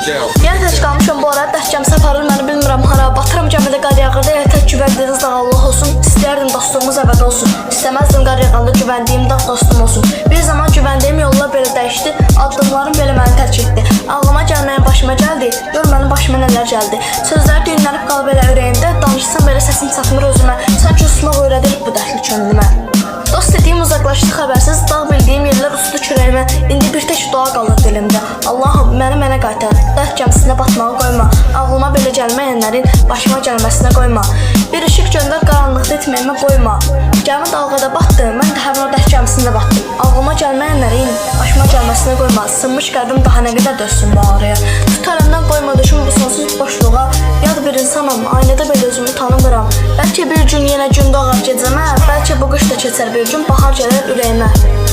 Yəni tək qalmışam bu ara, dərs gəmisi aparır məni bilmirəm hara. Batıram gəmidə qar yağırdı, tək güvəndiyiniz dağ Allah olsun. İstəyərdim dostluğumuz əbəd olsun. İstəməzdim qar yağanda güvəndiyim dağ dostum olsun. Bir zaman güvəndiyim yollar belə dəyişdi, addımlarım belə məni tərk etdi. Ağlıma gəlməyən başıma gəldi, gör mənim başıma nələr gəldi. Sözlər düyünlənib qalıb elə ürəyimdə, danışsam belə səsim çatmır özümə. Sanki susmaq öyrədir bu dərdli könlümə. Dost dediyim uzaqlaşdı xəbərsiz, dağ bildiyim yerlər uçdu kürəyimə. İndi bir tək dua qalır dilimdə. Allahım mənə qaytar, dərd gəmisinə batmağı qoyma. Ağlıma belə gəlməyənlərin başıma gəlməsinə qoyma. Bir işıq göndər, qaranlıqda etməyimə qoyma. Gəmi dalğada batdı, mən də həmin o dərd gəmisində batdım. Ağlıma gəlməyənlərin başıma gəlməsinə qoyma. Sınmış qəlbim daha nə qədər dözsün bu ağrıya. Tut əlimdən qoyma düşün bu sonsuz boşluğa. Yad bir insanam, aynada belə özümü tanımıram. Bəlkə bir gün yenə gün doğar gecəmə, bəlkə bu qış da keçər bir gün bahar gələr ürəyimə.